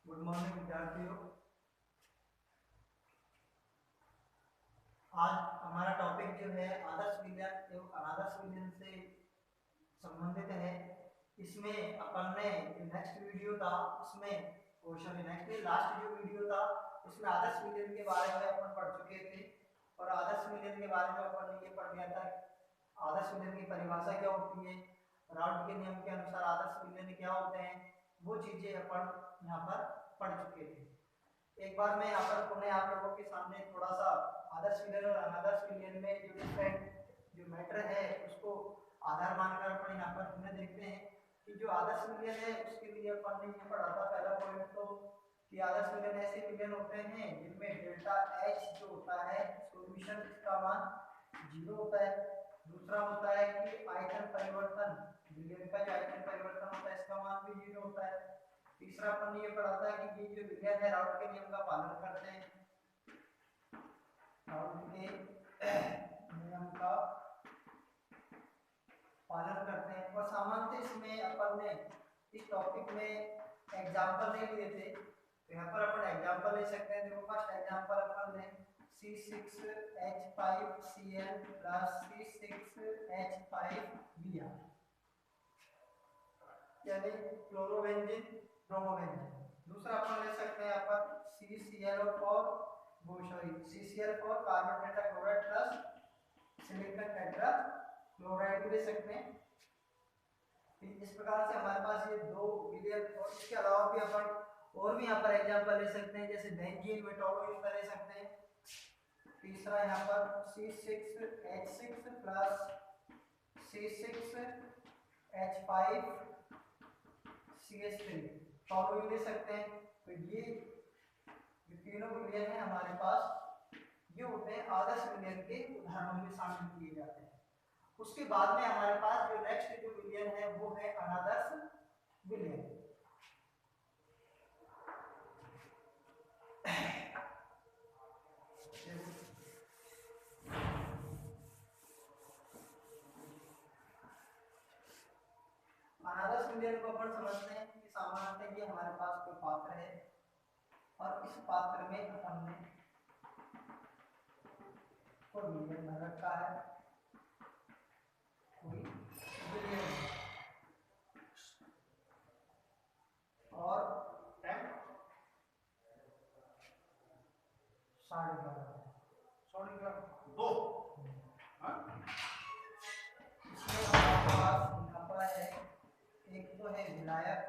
Good morning विद्यार्थियों। आज हमारा टॉपिक जो है आदर्श विलयन एवं अनादर्श विलयन से संबंधित है। इसमें अपन ने नेक्स्ट वीडियो था उसमें नेक्स्ट लास्ट जो वीडियो था उसमें आदर्श विलयन के बारे में अपन पढ़ चुके थे और आदर्श विलयन के बारे में अपन ने ये पढ़ लिया था आदर्श विलयन की परिभाषा क्या होती है, राउट के नियम के अनुसार आदर्श विलयन क्या होते हैं, वो चीजें अपन यहाँ पर पढ़ चुके थे। एक बार मैं यहाँ पर पुनः आप लोगों के सामने थोड़ा सा आदर्श विलयन और अनादर्श विलयन में जो डिफरेंट जो मैटर है उसको आधार मानकर अपन यहाँ पर पुनः देखते हैं कि जो आदर्श विलयन है उसके लिए अपन ने ये पढ़ा था पहला पॉइंट तो कि आदर्श विलयन ऐसे विलयन होते हैं जिनमें डेल्टा एच जो होता है सॉल्यूशन का मान 0 होता है। दूसरा होता है कि आयतन परिवर्तन, विलयन का जो आयतन परिवर्तन होता है इसका मान भी 0 होता है। तीसरा अपन ने ये पढ़ा था कि ये जो विलयन है राउट के नियम का पालन करते हैं, राउट के नियम का पालन करते हैं। और सामान्यतः इसमें अपन ने इस टॉपिक में एग्जांपल नहीं लिए थे तो यहाँ पर अपन एग्जांपल ले सकते हैं। देखो फर्स्ट एग्जांपल अपन ने C6H5Cl प्लस C6H5Br यानी क्लोरोबेंजीन ब्रोमोबेंजीन। दूसरा अपन ले सकते हैं यहाँ पर CCl4 carbon tetrachloride plus silicon tetrachloride ले सकते हैं। इस प्रकार से हमारे पास ये दो विलयन और इसके अलावा भी अपन और भी यहाँ पर एग्जांपल ले सकते हैं जैसे बेंजीन में टोलुइन का ले सकते हैं। तीसरा यहाँ पर C6H6 प्लस C6H5CH3 टोलुइन ले सकते हैं। तो ये तीनों विलयन है हमारे पास, ये होते हैं आदर्श विलयन के उदाहरणों में शामिल किए जाते हैं। उसके बाद में हमारे पास जो नेक्स्ट जो विलयन है वो है अनादर्श विलयन। अनादर्श विलयन को अपन समझते हैं कि सामान्यतः ये हमारे पास कोई पात्र है और इस पात्र में अपन ने कोई विलयन बना रखा है, कोई विलयन और साढ़े ग्राम दो इसमें हमारे पास यहाँ पर है एक तो है विलायक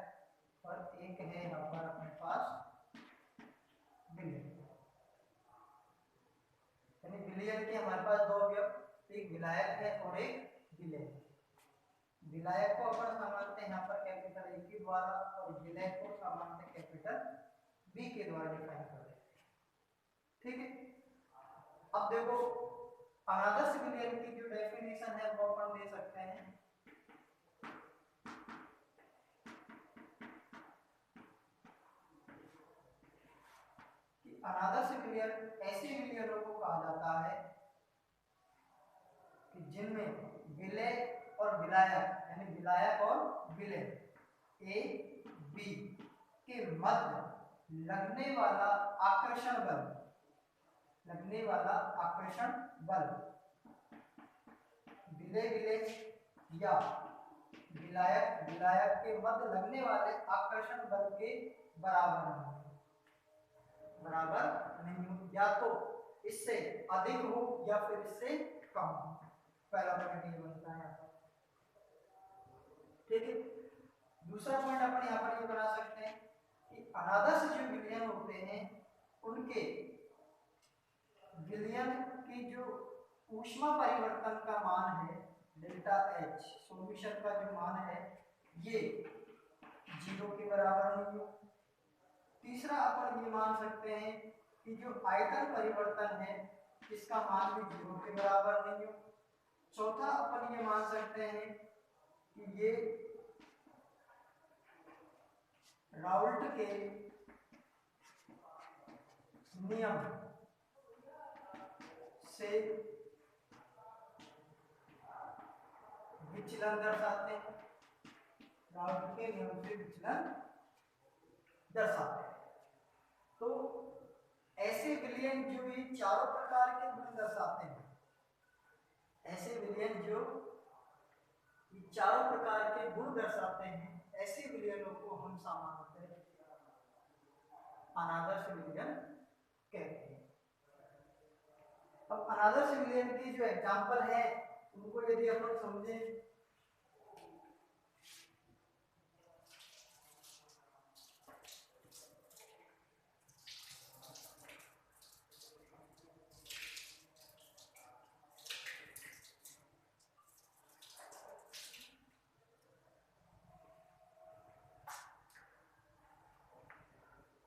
और एक है यहाँ पर अपने पास विलयन। यानी विलयन के हमारे पास दो अवयव, एक विलायक है और एक विलयन। विलायक को अपन सामान्यतः यहाँ पर कैपिटल ए के द्वारा और विलयन को सामान्यतः कैपिटल बी के द्वारा डिफाइन कर देते हैं। ठीक है, अब देखो अनादर्श विलयन की जो डेफिनेशन है वो अपन दे सकते हैं। अनादर्श विलयन ऐसे विलयनों को कहा जाता है कि जिनमें विलय और विलायक यानी विलायक और विलय ए बी के मध्य लगने वाला आकर्षण बल विलय या विलायक के मध्य लगने वाले आकर्षण बल के बराबर नहीं हो, या तो इससे अधिक हो या फिर इससे कम हो। पहला पॉइंट ये बनता है। ठीक है, दूसरा पॉइंट अपन यहाँ पर ये बना सकते हैं कि अनादर्श जो विलयन होते हैं उनके विलयन की जो ऊष्मा परिवर्तन का मान है डेल्टा एच, सॉल्यूशन का जो मान है ये 0 के बराबर नहीं हो। तीसरा अपन ये मान सकते हैं कि जो आयतन परिवर्तन है इसका मान भी 0 के बराबर नहीं हो। चौथा अपन ये मान सकते हैं कि ये राउल्ट के नियम से विचलन दर्शाते हैं, राउल्ट के नियम से विचलन दर्शाते हैं। तो ऐसे विलयन जो ये चारों प्रकार के गुण दर्शाते हैं, ऐसे विलयन जो ये चारों प्रकार के गुण दर्शाते हैं, ऐसे विलयनों को हम सामान्यतः अनादर्श विलयन कहते हैं। अब अनादर्श विलयन की जो एग्जांपल है उनको यदि अपन समझें,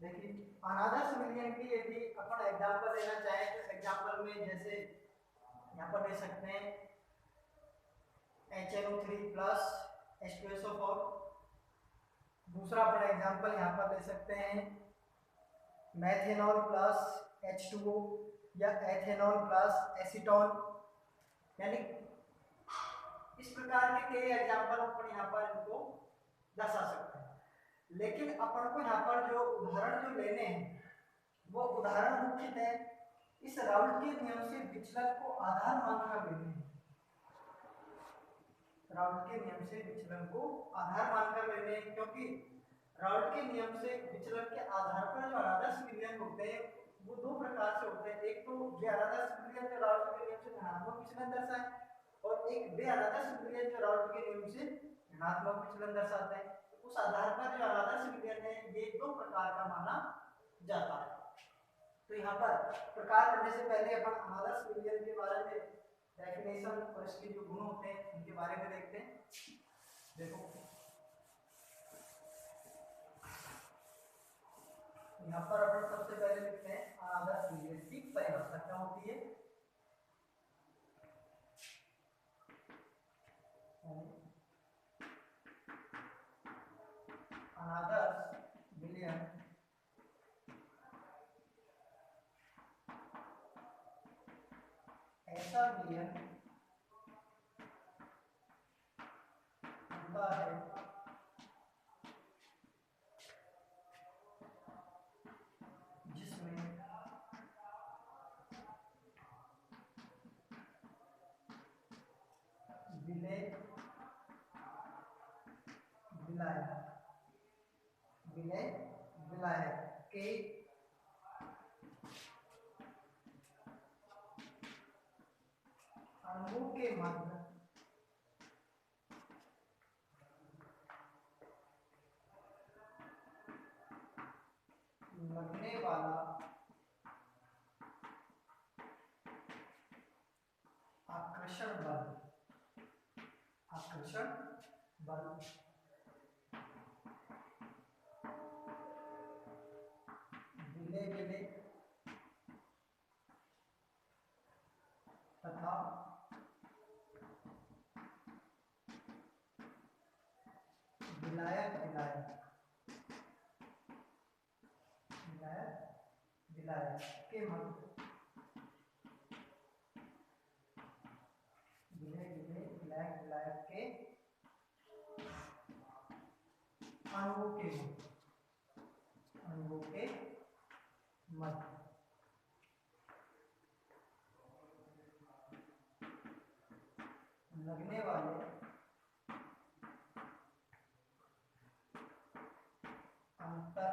देखिए अनादर्श विलयन की यदि अपन एग्जांपल लेना चाहें तो एग्जांपल में जैसे यहाँ पर ले सकते हैं HNO3 प्लस H2SO4। दूसरा अपन एग्जांपल यहाँ पर ले सकते हैं मैथेनॉल प्लस H2O या एथेनॉल प्लस एसीटोन। यानी इस प्रकार के कई एग्जांपल अपन यहाँ पर इनको दर्शा सकते हैं। लेकिन अपन को यहाँ पर जो उदाहरण जो लेने हैं वो उदाहरण मुख्यतः इस राउल्ट के नियम से विचलन को आधार मानकर लेने हैं। राउल्ट के नियम से विचलन को आधार मानकर लेने हैं, क्योंकि राउल्ट के नियम से विचलन के आधार पर जो अनादर्श विलयन होते हैं वो दो प्रकार से होते हैं। एक तो वे अनादर्श विलयन जो राउल्ट के नियम से धनात्मक विचलन दर्शाए, और एक वे अनादर्श विलयन जो राउल्ट के नियम से ऋणात्मक विचलन दर्शाते हैं। उस आधार पर जो अनादर्श विलयन है ये दो प्रकार का माना जाता है। तो यहाँ पर प्रकार करने से पहले अपन अनादर्श विलयन के बारे में डेफिनेशन और इसके जो गुण होते हैं उनके बारे में देखते हैं। देखो यहाँ पर अपन सबसे पहले लिखते हैं अनादर्श विलयन की परिभाषा क्या होती है। अनादर्श विलयन ऐसा विलयन होता है जिसमें विलय विलायक के अणुओं के मध्य लगने वाला आकर्षण बल विलय तथा विलायक के मध्य विलायक के अणुओं के मध्य लगने वाले अंतर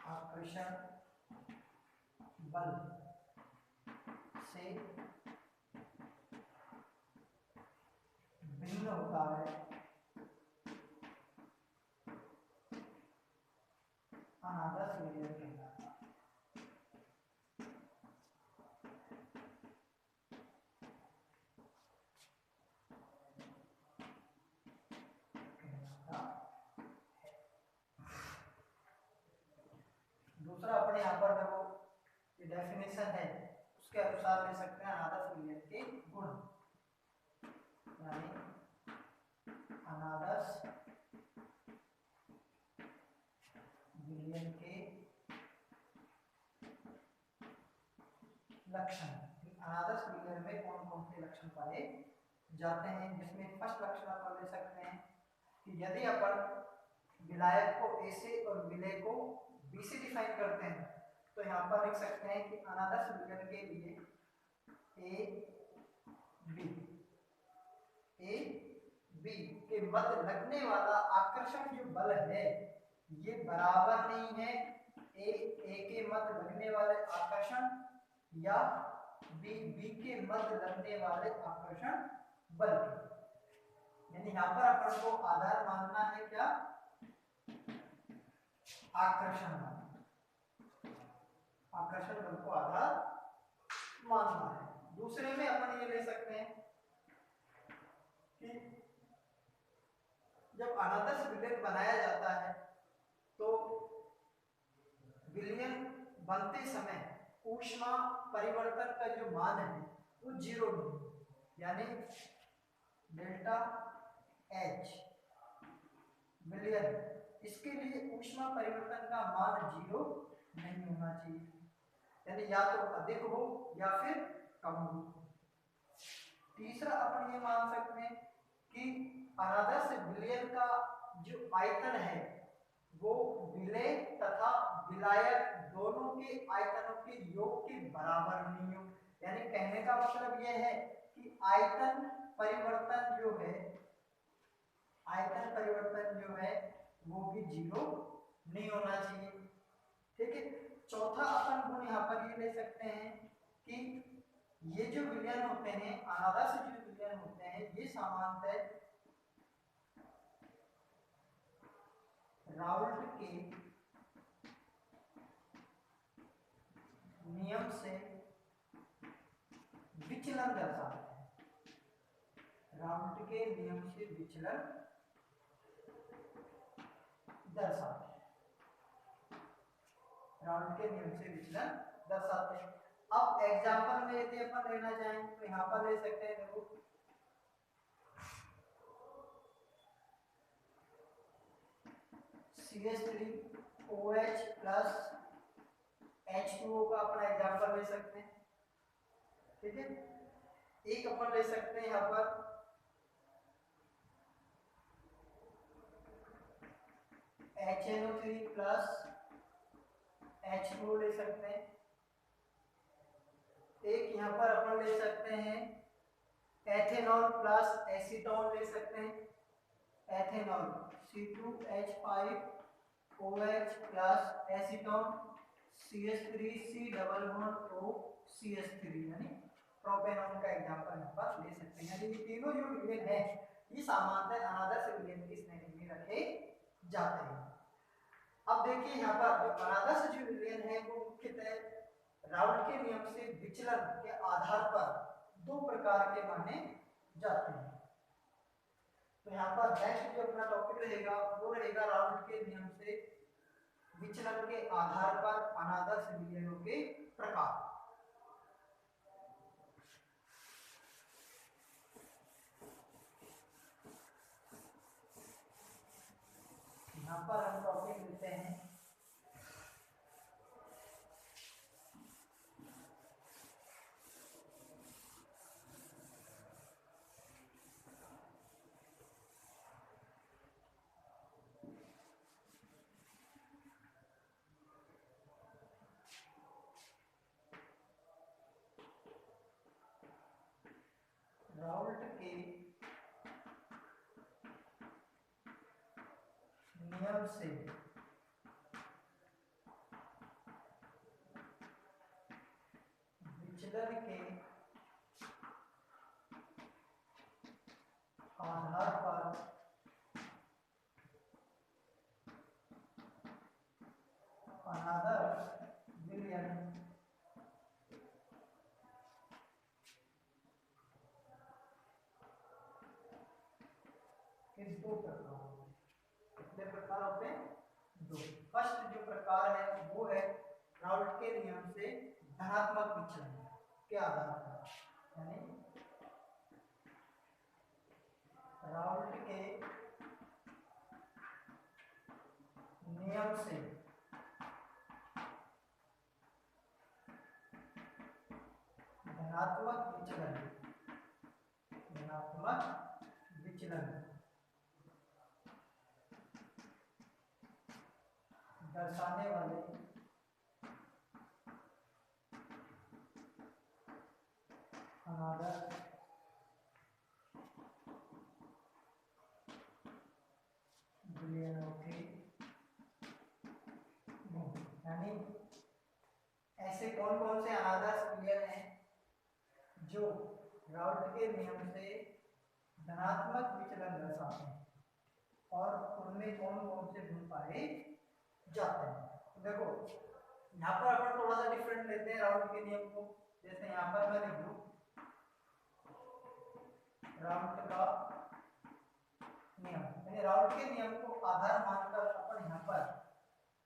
आकर्षण बल से भिन्न होता है अनादर्श विलयन कहलाता है। दूसरा अपने यहाँ पर देखो ये डेफिनेशन है उसके अनुसार ले सकते हैं अनादर्श विलयन के गुण। यानी अनादर्श विलयन के लक्षण। अनादर्श विलयन में कौन कौन से लक्षण पाए जाते हैं, जिसमें फर्स्ट लक्षण अपन ले सकते हैं कि यदि अपन विलायक को ए से और विलय को बी से डिफाइन करते हैं, तो यहाँ पर लिख सकते हैं कि अनादर्श विलयन के लिए ए बी के मध्य लगने वाला आकर्षण जो बल है ये बराबर नहीं है ए के मध्य लगने वाले आकर्षण या बी के मध्य लगने वाले आकर्षण बल के। यानी यहाँ पर अपन को आधार मानना है क्या, आकर्षण बल, आकर्षण बल को आधार मानना है। दूसरे में अपन ये ले सकते हैं कि जब अनादर्श विलयन बनाया जाता है तो विलयन बनते समय ऊष्मा परिवर्तन का जो मान है वो 0 नहीं, यानी डेल्टा एच विलयन इसके लिए ऊष्मा परिवर्तन का मान 0 नहीं होना चाहिए, यानी या तो अधिक हो या फिर कम हो। तीसरा अपन ये मान सकते हैं कि अनादर्श विलयन का जो आयतन है वो विलय तथा विलायक दोनों के आयतनों के योग के बराबर नहीं हो, यानी कहने का मतलब यह है कि आयतन परिवर्तन जो है, आयतन परिवर्तन जो है वो भी 0 नहीं होना चाहिए। ठीक है। चौथा अपन गुण यहाँ पर ये ले सकते हैं कि ये जो विलयन होते हैं, अनादर्श जो विलयन होते हैं, ये सामान्यतः राउल्ट के नियम से विचलन दर्शाते हैं, राउल्ट के नियम से विचलन दर्शाते हैं, राउल्ट के नियम से विचलन दर्शाते हैं। अब एग्जांपल में यदि अपन लेना चाहें तो यहाँ पर ले सकते हैं, देखो CH3OH प्लस H2O का अपना एग्जांपल ले सकते हैं। ठीक है। एक अपन ले सकते हैं यहाँ पर HNO3 प्लस H2O ले सकते हैं। एक यहाँ पर अपन ले सकते हैं एथेनॉल प्लस एसीटोन ले सकते हैं, ethanol C2H5OH plus acetone CH3C+O CH3 यानी प्रोपेनॉन का एग्जांपल यहाँ पर ले सकते हैं। ये तीनों जो विलयन है ये सामान्यतः अनादर्श विलयन की श्रेणी में रखे जाते हैं। अब देखिए यहाँ पर जो अनादर्श जो विलयन है वो मुख्यतः राउल्ट के नियम से विचलन के आधार पर 2 प्रकार के माने जाते हैं। तो यहाँ पर नेक्स्ट जो अपना टॉपिक रहेगा वो रहेगा राउल्ट के नियम से विचलन के आधार पर अनादर्श विलयनों के प्रकार। यहाँ पर हम टॉपिक लेते हैं राउल्ट के नियम से विचलन के आधार पर अनादर्श विलयन के 2 प्रकार, कितने प्रकार होते हैं? 2। फर्स्ट जो प्रकार है वो है राउल्ट के नियम से धनात्मक विचलन के आधार पर, यानी राउल्ट के नियम से धनात्मक विचलन, धनात्मक विचलन दर्शाने वाले अनादर्श विलयनों के गुण, यानी ऐसे कौन कौन से अनादर्श विलयन हैं जो राउल्ट के नियम से धनात्मक विचलन दर्शाते हैं और उनमें कौन कौन से गुण पाए जाते हैं। तो देखो यहाँ पर अपन थोड़ा सा डिफरेंट लेते हैं राउल्ट के नियम को। जैसे यहाँ पर मैं लिख दूं राउल्ट का नियम, यानी राउल्ट के नियम को आधार मानकर अपन यहाँ पर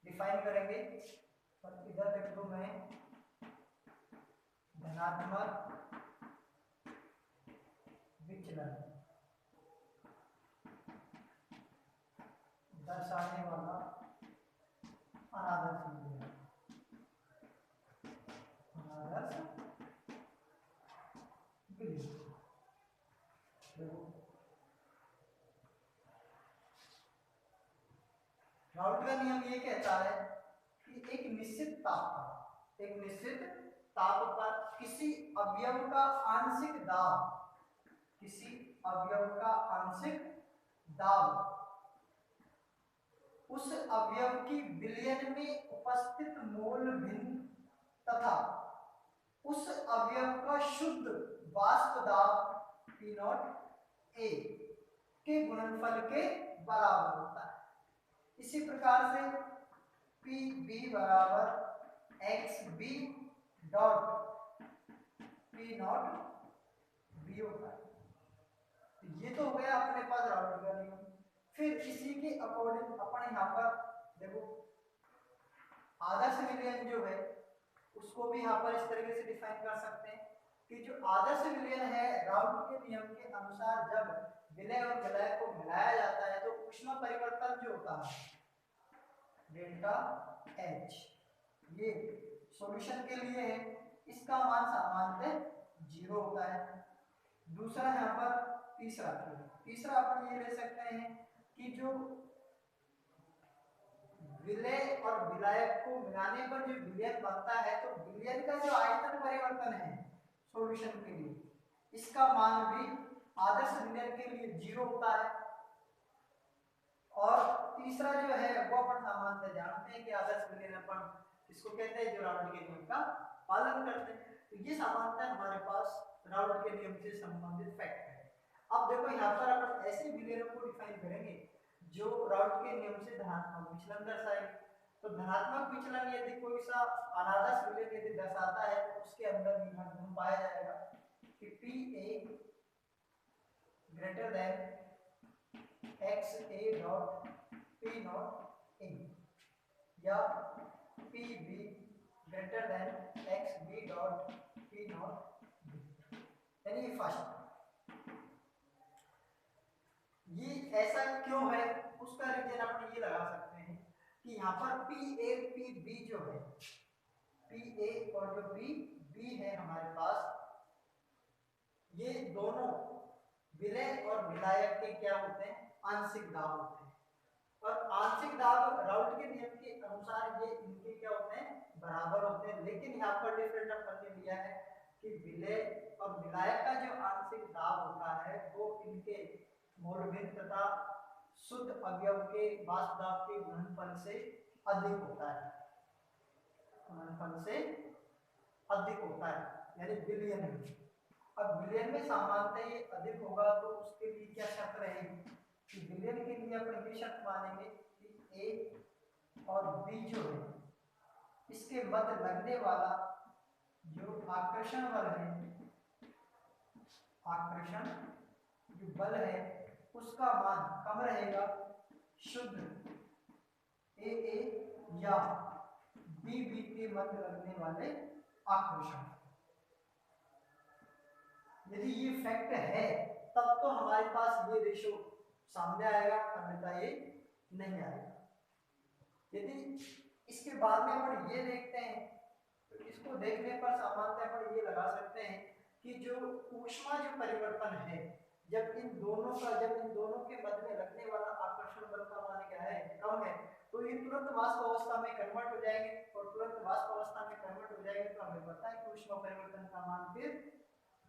डिफाइन करेंगे। और इधर लिख दूं मैं धनात्मक विचलन दर्शाने वाला अनादर्श विलयन, अनादर्श विलयन। राउल्ट का नियम ये कहता है कि एक निश्चित ताप पर किसी अवयव का आंशिक दाब, किसी अवयव का आंशिक दाब उस अवयव की विलयन में उपस्थित मोल भिन्न तथा उस अवयव का शुद्ध वाष्प दाब P नॉट A के गुणनफल के बराबर होता है। इसी प्रकार से PB बराबर XB dot P not B होता है। तो ये तो हो गया अपने पास राउल्ट का नियम। फिर इसी के अकॉर्डिंग अपन यहाँ पर देखो आदर्श विलयन जो है उसको भी यहाँ पर इस तरीके से डिफाइन कर सकते हैं कि जो आदर्श विलयन है राउल्ट के नियम के अनुसार जब विलय और विलय को मिलाया जाता है तो ऊष्मा परिवर्तन जो होता है डेल्टा H, ये सॉल्यूशन के लिए है, इसका मान सामान्यतः 0 होता है। दूसरा यहाँ पर तीसरा अपन ये ले सकते हैं कि जो विलय और विलायक को मिलाने पर जो विलयन बनता है तो विलयन का जो आयतन परिवर्तन है सॉल्यूशन के लिए, इसका मान भी आदर्श विलयन के लिए 0 होता है। और तीसरा जो है वो अपन सामान्यतः जानते हैं कि आदर्श विलयन अपन इसको कहते हैं जो राउल्ट के नियम का पालन करते हैं। तो ये सामान्यतः हमारे पास राउल्ट के नियम से संबंधित फैक्ट है। अब देखो यहाँ पर अपन ऐसे विलयनों को डिफाइन करेंगे जो राउल्ट के नियम से धनात्मक विचलन दर्शाएंगे। तो धनात्मक विचलन यदि कोई सा अनादर्श विलयन यदि दर्शाता है तो उसके अंदर यह गुण पाया जाएगा कि PA greater than XA dot P not A या PB greater than XB dot P not B, यानी फर्स्ट ये ऐसा क्यों है उसका रीजन अपन ये लगा सकते हैं कि यहाँ पर PA PB जो है, PA और जो PB है हमारे पास, ये दोनों विलय और विलायक के क्या होते हैं आंशिक दाब होते हैं। और आंशिक दाब राउल्ट के नियम के अनुसार ये इनके क्या होते हैं बराबर होते हैं। लेकिन यहाँ पर डिफरेंट अपन ने लिया है कि विलय और विलायक का जो आंशिक दाब होता है वो इनके मोल भिन्न तथा शुद्ध अवयव के वाष्प दाब के गुणनफल से अधिक होता है, गुणनफल से अधिक होता है, यानी विलयन में। अब विलयन में सामान्यतः ये अधिक होगा तो उसके लिए क्या शर्त रहेगी कि विलयन के लिए अपन ये शर्त मानेंगे कि A और B जो है इसके मध्य लगने वाला जो आकर्षण बल है, आकर्षण जो बल है उसका मान कम रहेगा शुद्ध AA या BB के मध्य लगने वाले आकर्षण। यदि ये फैक्ट है तब तो हमारे पास ये रेशो सामने आएगा, अन्यथा ये नहीं आएगा। यदि इसके बाद में अपन ये देखते हैं तो इसको देखने पर सामान्यतः अपन ये लगा सकते हैं कि जो ऊष्मा जो परिवर्तन है जब इन दोनों के मध्य में लगने वाला आकर्षण बल का मान क्या है कम है तो ये तुरंत वाष्प अवस्था में कन्वर्ट हो जाएंगे, और तुरंत वाष्प अवस्था में कन्वर्ट हो जाएंगे तो हमें पता है कि ऊष्मा परिवर्तन का मान फिर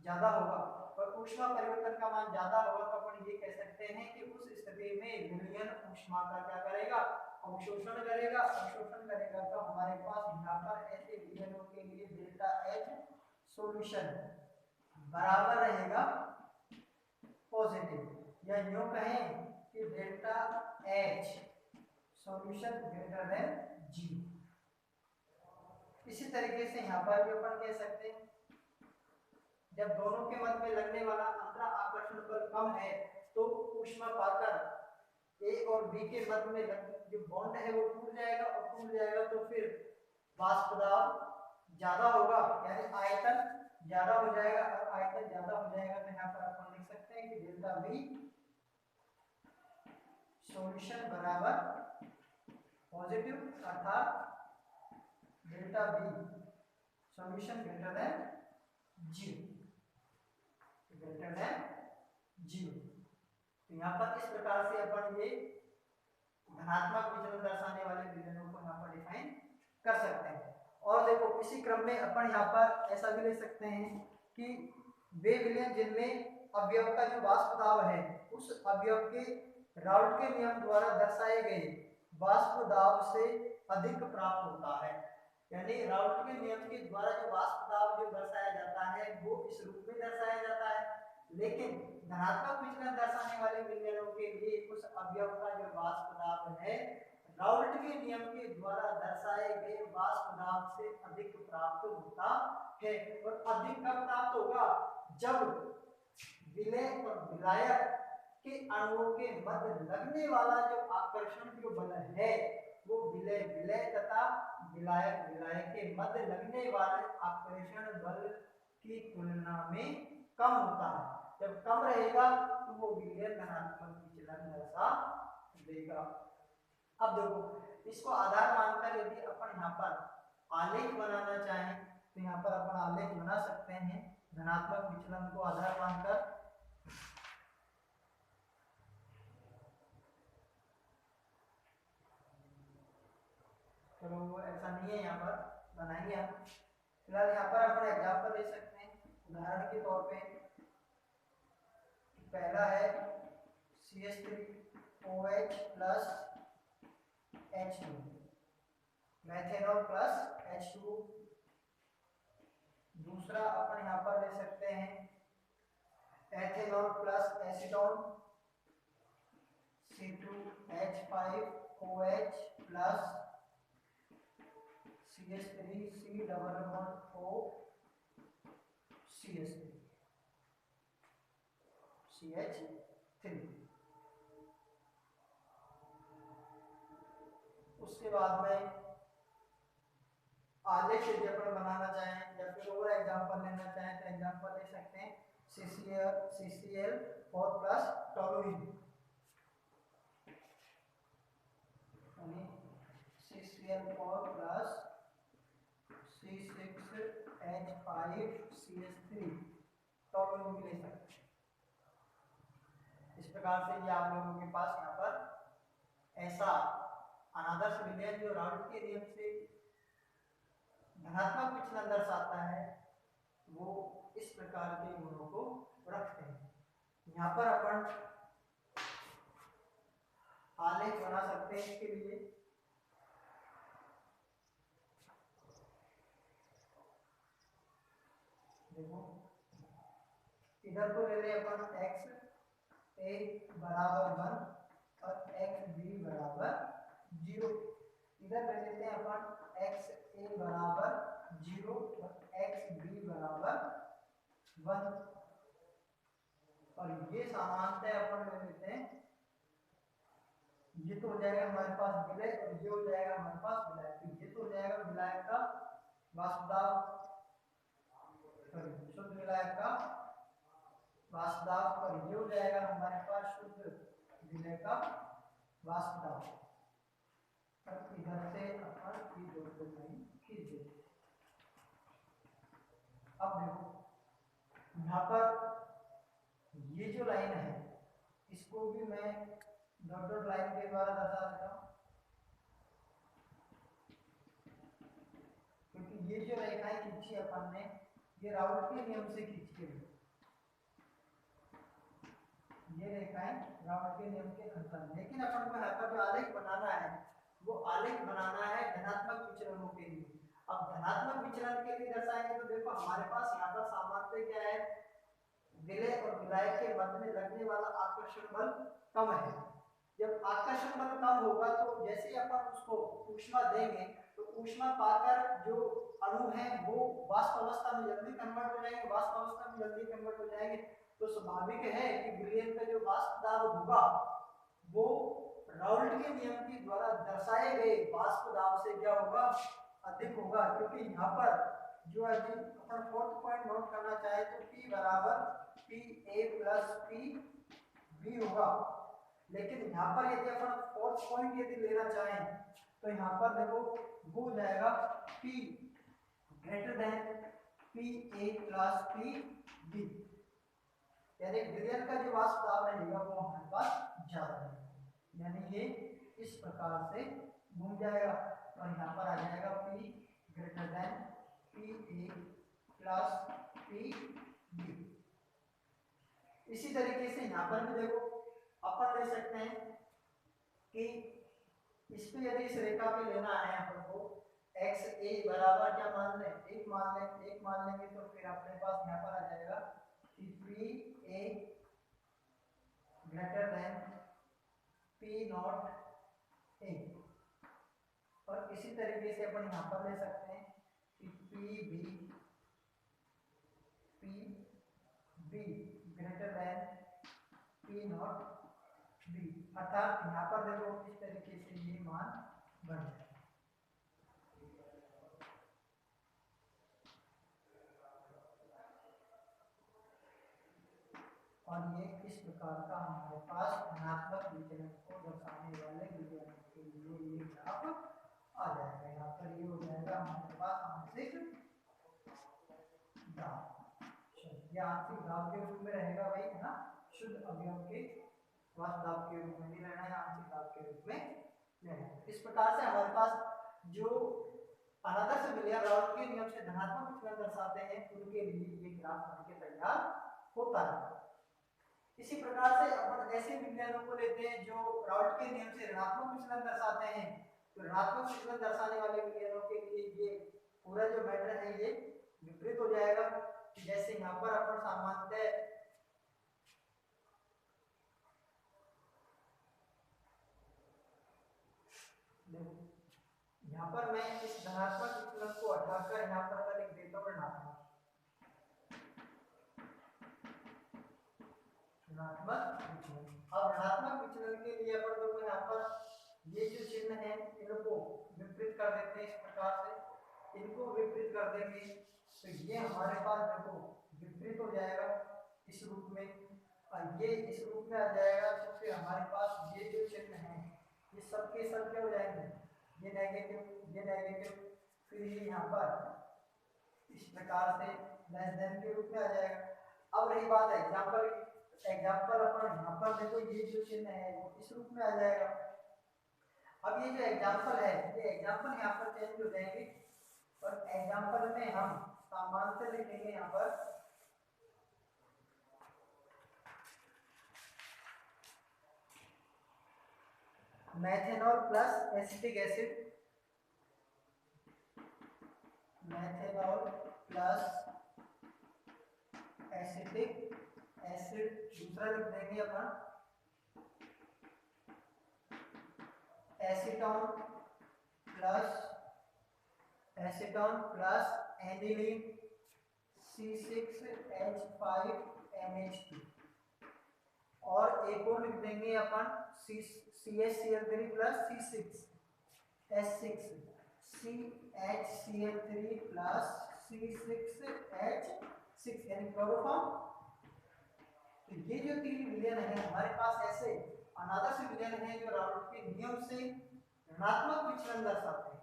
ज्यादा होगा। और ऊष्मा परिवर्तन का मान ज्यादा होगा तो अपन ये कह सकते हैं कि उस स्थिति में विलयन ऊष्मा का क्या करेगा, अवशोषण करेगा। अवशोषण करेगा तो हमारे पास यहाँ पर ऐसे विलयनों के लिए डेल्टा एच सॉल्यूशन बराबर रहेगा पॉजिटिव, या यूं कहें कि delta H solution greater than zero. इसी तरीके से यहाँ पर भी अपन कह सकते हैं जब दोनों के मध्य में लगने वाला अंतर आकर्षण बल कम है तो ऊष्मा पाकर ए और बी के मध्य में जो बॉन्ड है वो टूट जाएगा, और टूट जाएगा तो फिर वाष्प दाब ज्यादा होगा, यानी आयतन ज्यादा हो जाएगा। और आयतन ज्यादा हो जाएगा तो यहाँ पर अपन लिख सकते हैं कि डेल्टा बी सॉल्यूशन बराबर पॉजिटिव, अर्थात delta B solution greater than zero, greater than zero. तो यहाँ पर इस प्रकार से अपन ये धनात्मक विचलन दर्शाने वाले विलयनों को यहाँ पर डिफाइन कर सकते हैं। और देखो इसी क्रम में अपन यहाँ पर ऐसा भी ले सकते हैं कि वे विलयन जिनमें अवयव का जो वाष्प दाब है उस अवयव के राउल्ट के नियम द्वारा दर्शाए गए वाष्प दाब से अधिक प्राप्त होता है। यानी राउल्ट के नियम के द्वारा जो वाष्प दाब जो दर्शाया जाता है वो इस रूप में दर्शाया जाता है, लेकिन धनात्मक विचलन दर्शाने वाले विलयनों के लिए उस अवयव का जो वाष्प दाब है राउल्ट के नियम के द्वारा दर्शाए गए वाष्प दाब से अधिक प्राप्त होता है। और अधिक कब प्राप्त होगा, जब विलय और विलायक के अणुओं के मध्य लगने वाला जो आकर्षण जो बल है वो विलय विलय तथा विलायक विलाय के मध्य लगने वाले आकर्षण बल की तुलना में कम होता है। जब कम रहेगा तो वो विलयन धनात्मक विचलन दर्शा देगा। अब देखो इसको आधार मानकर यदि अपन यहाँ पर आलेख बनाना चाहें तो यहाँ पर अपन आलेख बना सकते हैं धनात्मक विचलन को आधार मानकर। चलो वो ऐसा नहीं है, यहाँ पर बनाएंगे हम। फिलहाल यहाँ पर अपन एग्जाम्पल ले सकते हैं उदाहरण के तौर पे। पहला है CH3OH plus H2, methanol plus H2। दूसरा अपन यहाँ पर ले सकते हैं ethanol plus acetone C2H5OH plus CH3 C≡O CH3। उसके बाद में आलेख यदि अपन बनाना चाहें या फिर और एग्जांपल लेना चाहें तो एग्जांपल ले सकते हैं CCl4 प्लस टोलुइन, यानी CCl4 प्लस C6H5CH3 टोलुइन भी ले सकते हैं। इस प्रकार से ये आप लोगों के पास यहाँ पर ऐसा अनादर्श विलयन जो राउल्ट के नियम से धनात्मक विचलन दर्शाता है वो इस प्रकार के गुणों को रखते हैं। यहाँ पर अपन आलेख बना सकते हैं इसके लिए। देखो इधर को ले लें अपन XA बराबर 1 और XB बराबर 0। इधर ले लेते हैं अपन XA बराबर 0 और XB बराबर 1, और ये सामान्यतः अपन ले लेते हैं, ये तो हो जाएगा हमारे पास विलय और ये हो जाएगा हमारे पास विलायक। तो ये तो हो जाएगा विलायक का वाष्प दाब, शुद्ध विलायक का वाष्प दाब, और ये हो जाएगा हमारे पास शुद्ध विलय का वाष्प दाब। अब इधर से अपन ये दो लाइन खींच देते। अब देखो यहाँ पर ये जो लाइन है इसको भी मैं डॉट डॉट लाइन के द्वारा दर्शा देता हूँ। ये जो रेखाएं खींची अपन ने, ये राउल्ट के नियम से खींची गई, ये रेखाएं राउल्ट के नियम के अनुसार। लेकिन अपन को यहाँ पर जो आलेख बनाना है वो आलेख बनाना है धनात्मक विचलनों के लिए। अब धनात्मक विचलन के लिए दर्शाएंगे तो देखो हमारे पास यहाँ पर सामान्यतः क्या है, विलय और विलय के मध्य में लगने वाला आकर्षण बल कम है। जब आकर्षण बल कम होगा तो जैसे ही अपन उसको ऊष्मा देंगे तो ऊष्मा पाकर जो अणु हैं वो वाष्प अवस्था में जल्दी कन्वर्ट हो जाएंगे, वाष्प अवस्था में जल्दी कन्वर्ट हो जाएंगे, तो स्वाभाविक है कि विलयन का जो वाष्प दाब होगा वो राउल्ट के नियम के द्वारा दर्शाए गए वाष्प दाब से क्या होगा, अधिक होगा। क्योंकि यहाँ पर जो है अपन फोर्थ पॉइंट नोट करना चाहे तो P बराबर PA प्लस PB होगा। लेकिन यहाँ पर यदि अपन फोर्थ पॉइंट यदि लेना चाहें तो यहाँ पर देखो वो हो जाएगा P greater than PA plus PB, यानी विलयन का जो वाष्प दाब रहेगा वो हमारे पास ज्यादा रहेगा, यानी ये इस प्रकार से घूम जाएगा और यहाँ पर आ जाएगा P greater than PA plus PB। इसी तरीके से यहाँ पर भी देखो अपन ले सकते हैं कि इस पे यदि इस रेखा पे लेना है अपन को एक्स ए बराबर क्या मान लें, एक मान लेंगे तो फिर अपने पास यहाँ पर आ जाएगा कि P A greater than P not a. और इसी तरीके से अपन यहाँ पर ले सकते हैं कि P be greater than P not be, अर्थात यहाँ पर देखो इस तरीके से ये मान बन जाए। और ये इस प्रकार का हमारे पास धनात्मक विचलन को दर्शाने वाले विचलन के लिए ये ग्राफ आ जाएगा। यहाँ पर ये हो जाएगा हमारे पास आंशिक दाब, ये आंशिक दाब के रूप में रहेगा भाई, है ना, शुद्ध अवयव के वाष्प दाब के रूप में नहीं रहना है, आंशिक दाब के रूप में लेना है। इस प्रकार से हमारे पास जो अनादर्श विलयन राउल्ट के नियम से धनात्मक विचलन दर्शाते हैं उनके लिए ये ग्राफ बनके तैयार होता है। इसी प्रकार से अपन ऐसे विलयनों को लेते हैं जो राउल्ट के नियम से ऋणात्मक विचलन दर्शाते हैं। तो ऋणात्मक विचलन दर्शाने वाले विलयनों के लिए ये पूरा जो मैटर है ये विपरीत हो जाएगा। जैसे यहाँ पर अपन सामान्यतः यहाँ पर मैं इस धनात्मक विचलन को हटाकर यहाँ पर मैं लिख देता हूँ ऋणात्मक विचलन। अब ऋणात्मक विचलन के लिए अपन देखो यहाँ पर ये जो चिन्ह है इनको विपरीत कर देते हैं, इस प्रकार से इनको विपरीत कर देंगे तो ये हमारे पास देखो विपरीत हो जाएगा इस रूप में, और ये इस रूप में आ जाएगा। तो फिर हमारे पास ये जो चिन्ह है ये सबके सब क्या हो जाएंगे, ये नेगेटिव, फिर ये यहाँ पर इस प्रकार से लेस देन के रूप में आ जाएगा। अब रही बात एग्जाम्पल अपन यहाँ पर देखो ये जो चिन्ह है वो इस रूप में आ जाएगा। अब ये जो एग्जाम्पल है ये एग्जाम्पल यहाँ पर चेंज हो जाएंगे और एग्जाम्पल में हम सामान्य से लिखेंगे यहाँ पर methanol plus acetic acid, methanol plus acetic acid. दूसरा लिख देंगे अपन एसीटोन प्लस एनिलीन C6H5NH2, और एक और लिख देंगे अपन CHCl3 plus C6H6 CHCl3 plus C6H6 यानी क्लोरोफॉर्म। तो ये जो तीन विलयन है हमारे पास ऐसे अनादर्श विलयन है जो राउल्ट के नियम से ऋणात्मक विचलन दर्शाते हैं।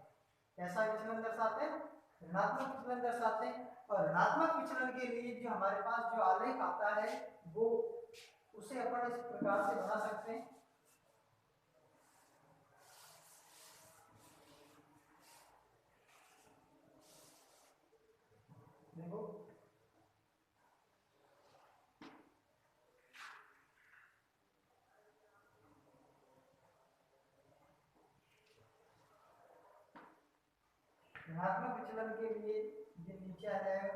कैसा विचलन दर्शाते हैं, ऋणात्मक विचलन दर्शाते हैं। और ऋणात्मक विचलन के लिए जो हमारे पास जो आलेख आता है वो उसे अपन इस प्रकार से बना सकते हैं। देखो ऋणात्मक विचलन के लिए ये नीचे आ जाएगा,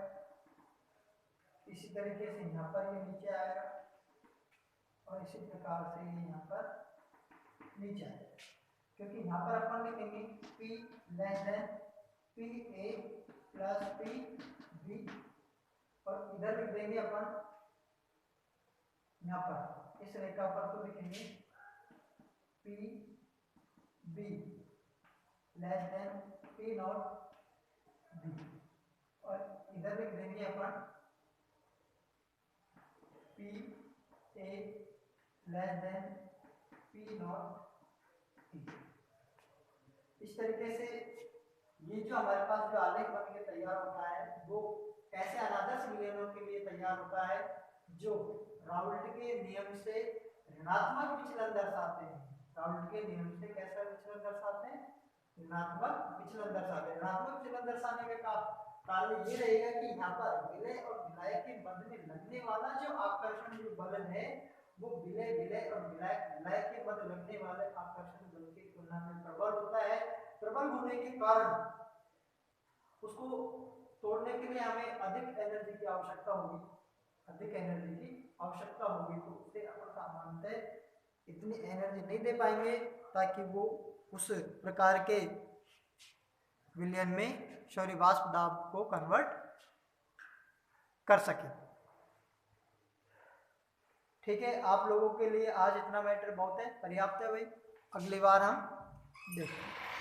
इसी तरीके से यहाँ पर ये नीचे आएगा और इसी प्रकार से ये यहाँ पर नीचे आएगा, क्योंकि यहाँ पर अपन लिखेंगे P less than PA plus PB और इधर लिख देंगे अपन यहाँ पर इस रेखा पर तो लिखेंगे PB less than P not B और इधर लिख देंगे अपन PA less than P not T। इस तरीके से ये जो हमारे पास जो आलेख बन के तैयार होता है वो ऐसे अनादर्श विलयनों के लिए तैयार होता है जो राउल्ट के नियम से ऋणात्मक विचलन दर्शाते हैं। राउल्ट के नियम से कैसा विचलन दर्शाते हैं? ऋणात्मक विचलन दर्शाते हैं। ऋणात्मक विचलन दर्शाने का कारण ये रहेगा कि यहाँ पर विलय और विलय के मध्य में लगने वाला जो आकर्षण जो बल है वो विलय विलय और विलय विलय के मध्य लगने वाले आकर्षण बल की तुलना में प्रबल होता है। प्रबल होने के कारण उसको तोड़ने के लिए हमें अधिक एनर्जी की आवश्यकता होगी, अधिक एनर्जी की आवश्यकता होगी, तो उससे अपन सामान्यतः इतनी एनर्जी नहीं दे पाएंगे ताकि वो उस प्रकार के विलयन में सॉरी वाष्प दाब को कन्वर्ट कर सके। ठीक है, आप लोगों के लिए आज इतना मैटर बहुत है, पर्याप्त है भाई। अगली बार हम देखते हैं।